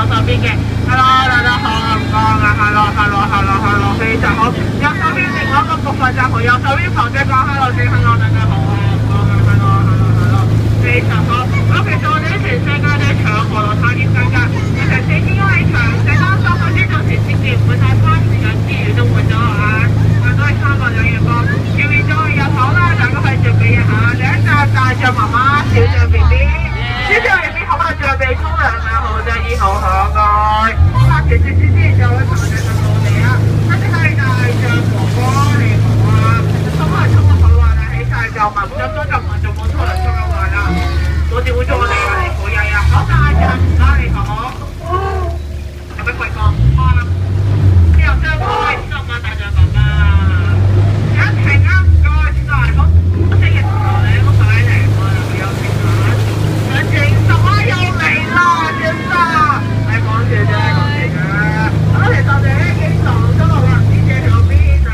手邊嘅。Hello， 大家好，唔該啊，Hello，非常好。右手邊另外一個部分就係右手邊旁邊講 Hello 先 ，Hello， 大家好啊，唔該啊，Hello， 非常好。咁其實我哋全世界都搶河流探險家㗎，其實正應該係長者當中嗰啲到時先至唔會太花時間資源都換咗啊，都係3個兩月光。前面仲有好啦，大家可以準備一下，第一隻大象媽媽，小象 BB， 小象 BB 好係象鼻沖涼啊，好得意，好可愛。其實之前就會同你哋講你啊，嗰啲係大象哥哥你好啊，沖涼沖得好玩啊，起晒就問咗多就問就冇沖涼沖得玩啦，我哋會做我哋嘅你好曳啊，好大象唔該你好，有咩鬼講啊？之後張開心啊大象爸爸，一停啊唔該，先到嚟講，我聽日同你我快嚟我又有停下，想整什麼又嚟啦，先生。講住啫，咁其實我哋咧經常都話唔知借去邊啊，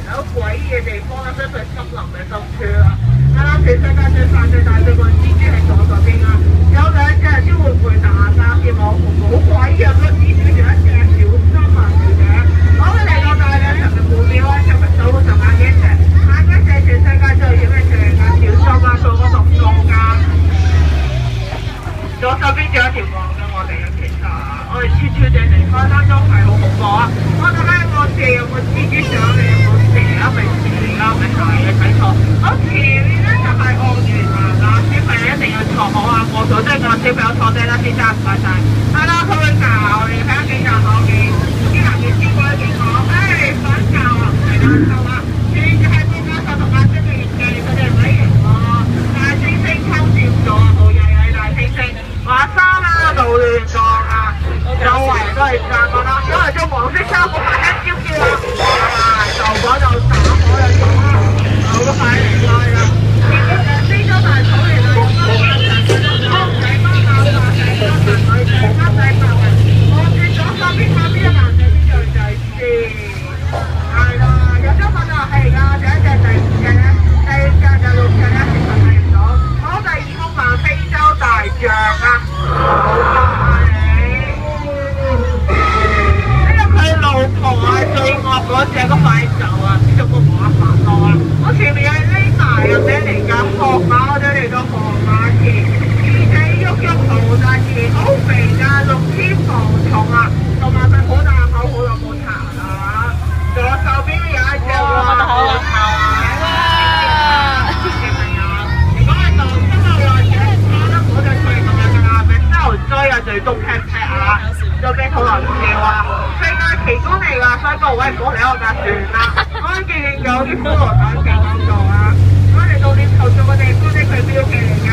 係好詭異嘅地方啦，即係森林嘅深處啦。係啦，全世界最快最大最個蜘蛛係左手邊啊，有兩隻招喚配搭三件網紅，好詭異啊！個蜘蛛仲有一隻小心啊，小姐。我哋嚟到大嘅場嘅目標啊，尋日守護十萬幾隻，萬幾隻全世界最險嘅長啊，小心啊，做個動作㗎。左手邊仲有一條網㗎，我哋嘅。我哋悄悄地離開當中係好恐怖啊！我睇下有冇蛇，有冇蜘蛛上嚟，有冇蛇啊？咪蛇啊？咪係啊？睇錯。好前面咧就係鱷魚潭啦，小朋友一定要坐好啊！我坐低個小朋友坐低啦，先生唔該晒。係啦，佢會教你睇下幾日可幾，啲人要先過幾個。想教啊，唔係難受啊！全就係國家手同眼睛嘅設計，佢哋唔係型喎。大猩猩抽佔咗，好曳曳大猩猩。話衫啊，杜亂撞啊！周圍都係炸㗎啦，因為隻黃色衫好快一招叫啦，就嗰就打我就撞啦，好快嚟開啦！飛咗大草嚟啦，咁多人就幫仔幫鬧鬧仔，幫男女仔幫仔幫人，我轉咗身邊睇邊個男仔邊樣仔先，係啦，有張份就係㗎，第一隻第5隻咧，第2隻第6隻咧，其實睇唔到，好第2幅漫非洲大象啊，好快！老婆啊，最惡嗰隻嗰塊就啊，知道個麻煩咯啊！我前面係匿埋啊，咩嚟㗎？河馬我哋嚟到河馬田，耳仔喐喐好大田，好肥㗎，6千磅重啊，同埋佢好大口，好有冇痰啊！左手邊有一隻哇，好有頭啊！小朋友，如果係當真係話嘅，我覺得嗰隻佢係咁樣㗎啦，咪收追啊，最終 pat pat 啊，就俾好難笑啊！奇觀嚟㗎，所以各位唔好嚟我架船啦。我哋見有啲菠蘿蛋勁好做啊！我哋到點投訴嘅地方咧，佢標記嚟㗎。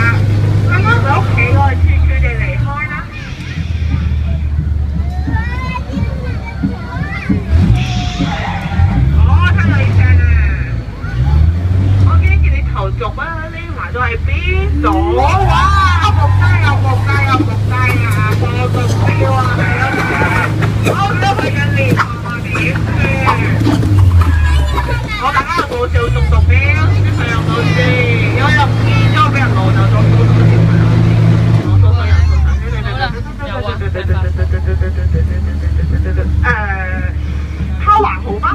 啱啱喺屋企，我哋悄悄地離開啦。聽到呢聲啊！我驚見你頭族啊，匿埋到喺邊度？哇！有木雞，有木雞，有木雞啊！個目標啊，係啊！我都係緊練習啊，點算？我大家有冇笑中毒標？啲朋友冇事，因為又唔見咗俾人攞走咗，攞咗條朋友，攞咗個人做神經你哋。他還好嗎？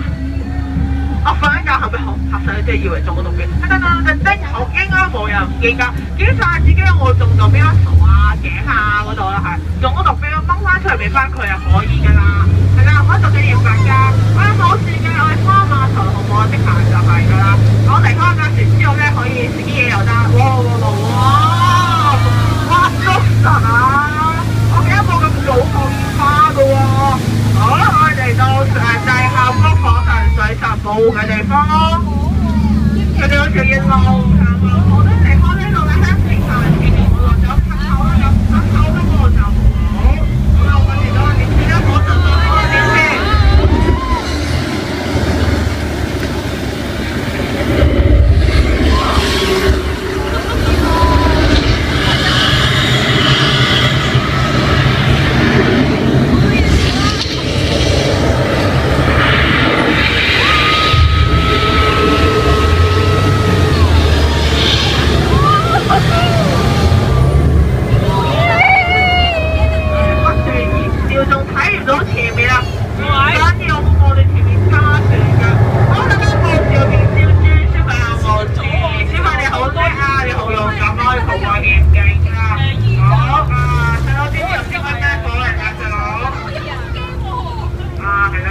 我瞓一覺係咪好嚇死你？即係以為中咗毒標。等好，應該冇人唔見㗎。檢查下自己有冇中毒標啊？頭啊、頸啊嗰度啦，係中咗毒標掹翻出嚟俾翻佢啊，可以㗎啦。係啦，我做嘅嚴格㗎。我冇事嘅，我哋翻碼頭好唔好啊？即行就係㗎啦。我離開架船之後咧，可以食啲嘢又得。哇！足神啊！我記得冇咁早放花㗎喎。好啦，我哋到大廈福火神水神保護嘅地方咯。佢哋好似要路行路，我都離開呢度啦，香城站前面我落咗出口啦，入出口嗰個就唔好。好啦，我哋到點先啦？我就到嗰個點先。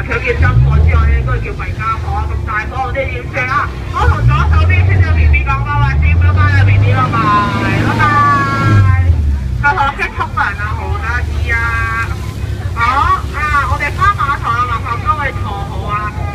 搶劫真火之外咧，應該叫弊家伙啊！咁大火我哋點算啊？我同左手邊先嘅 B B 講翻話先，拜拜啊 B B 啦嘛。